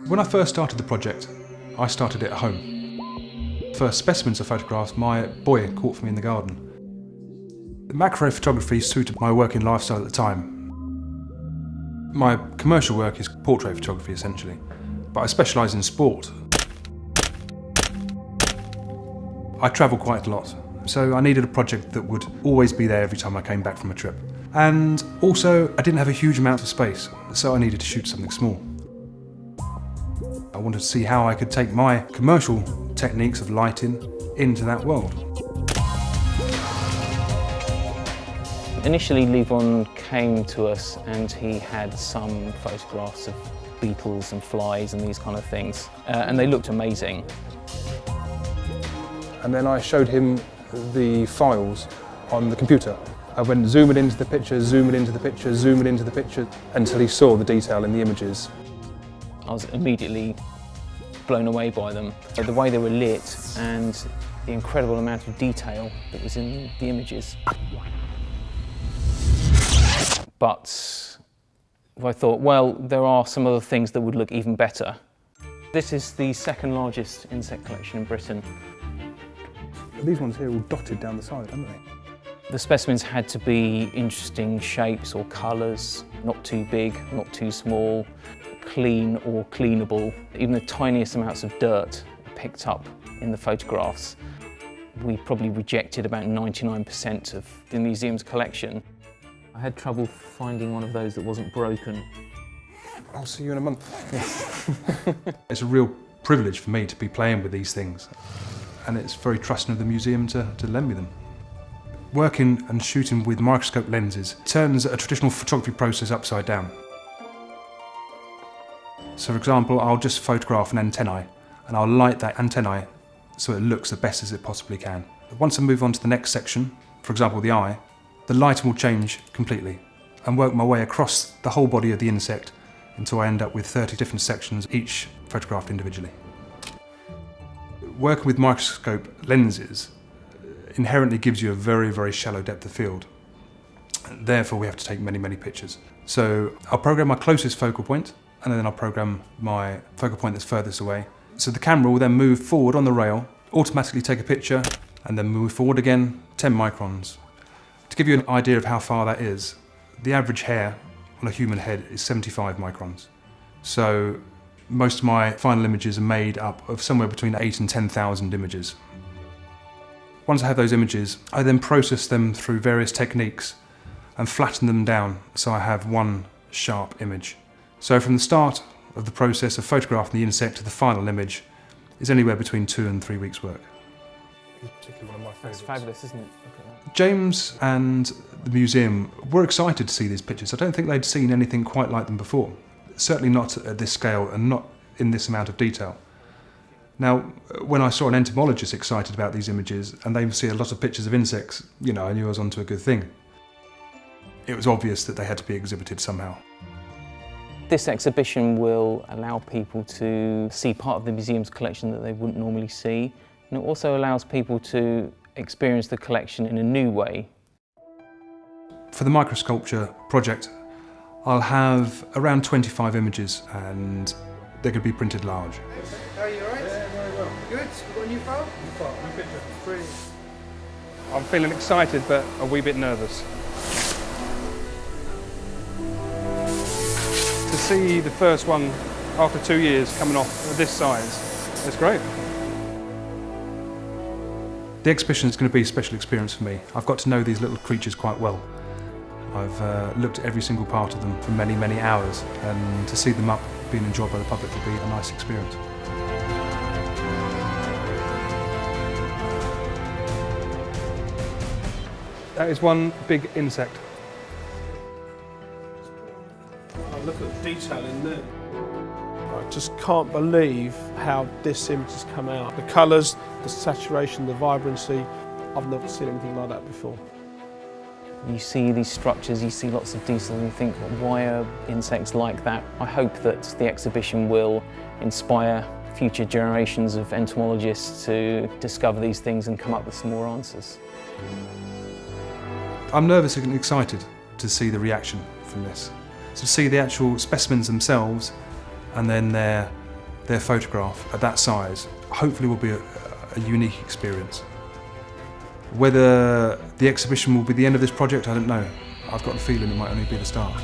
When I first started the project, I started it at home. First specimens of photographs my boy caught for me in the garden. Macro photography suited my working lifestyle at the time. My commercial work is portrait photography essentially, but I specialise in sport. I travel quite a lot, so I needed a project that would always be there every time I came back from a trip. And also, I didn't have a huge amount of space, so I needed to shoot something small. I wanted to see how I could take my commercial techniques of lighting into that world. Initially, Levon came to us and he had some photographs of beetles and flies and these kind of things, and they looked amazing. And then I showed him the files on the computer. I went zooming into the picture, zooming into the picture, zooming into the picture, until he saw the detail in the images. I was immediately blown away by them. The way they were lit and the incredible amount of detail that was in the images. But I thought, well, there are some other things that would look even better. This is the second largest insect collection in Britain. These ones here are all dotted down the side, aren't they? The specimens had to be interesting shapes or colours, not too big, not too small, clean or cleanable. Even the tiniest amounts of dirt picked up in the photographs. We probably rejected about 99% of the museum's collection. I had trouble finding one of those that wasn't broken. I'll see you in a month. It's a real privilege for me to be playing with these things, and it's very trusting of the museum to lend me them. Working and shooting with microscope lenses turns a traditional photography process upside down. So for example, I'll just photograph an antennae and I'll light that antennae so it looks the best as it possibly can. Once I move on to the next section, for example the eye, the lighting will change completely and work my way across the whole body of the insect until I end up with 30 different sections, each photographed individually. Working with microscope lenses inherently gives you a very, very shallow depth of field. Therefore, we have to take many, many pictures. So I'll program my closest focal point, and then I'll program my focal point that's furthest away. So the camera will then move forward on the rail, automatically take a picture, and then move forward again 10 microns. To give you an idea of how far that is, the average hair on a human head is 75 microns. So most of my final images are made up of somewhere between 8,000 and 10,000 images. Once I have those images, I then process them through various techniques and flatten them down so I have one sharp image. So from the start of the process of photographing the insect to the final image is anywhere between 2 and 3 weeks' work. It's particularly one of my favourites. That's fabulous, isn't it? Look at that. James and the museum were excited to see these pictures. I don't think they'd seen anything quite like them before. Certainly not at this scale and not in this amount of detail. Now, when I saw an entomologist excited about these images and they see a lot of pictures of insects, you know, I knew I was onto a good thing. It was obvious that they had to be exhibited somehow. This exhibition will allow people to see part of the museum's collection that they wouldn't normally see, and it also allows people to experience the collection in a new way. For the Microsculpture project, I'll have around 25 images and they're going to be printed large. How are you, alright? Yeah, very well. Good. You got a new file? New file, new picture. Brilliant. I'm feeling excited but a wee bit nervous. To see the first one after 2 years coming off of this size, it's great. The exhibition is going to be a special experience for me. I've got to know these little creatures quite well. I've looked at every single part of them for many, many hours, and to see them up being enjoyed by the public will be a nice experience. That is one big insect. Oh, look at the detail in there. I just can't believe how this image has come out. The colours, the saturation, the vibrancy. I've never seen anything like that before. You see these structures, you see lots of detail and you think, why are insects like that? I hope that the exhibition will inspire future generations of entomologists to discover these things and come up with some more answers. I'm nervous and excited to see the reaction from this. To see the actual specimens themselves and then their their photograph at that size hopefully will be a unique experience. Whether the exhibition will be the end of this project, I don't know. I've got a feeling it might only be the start.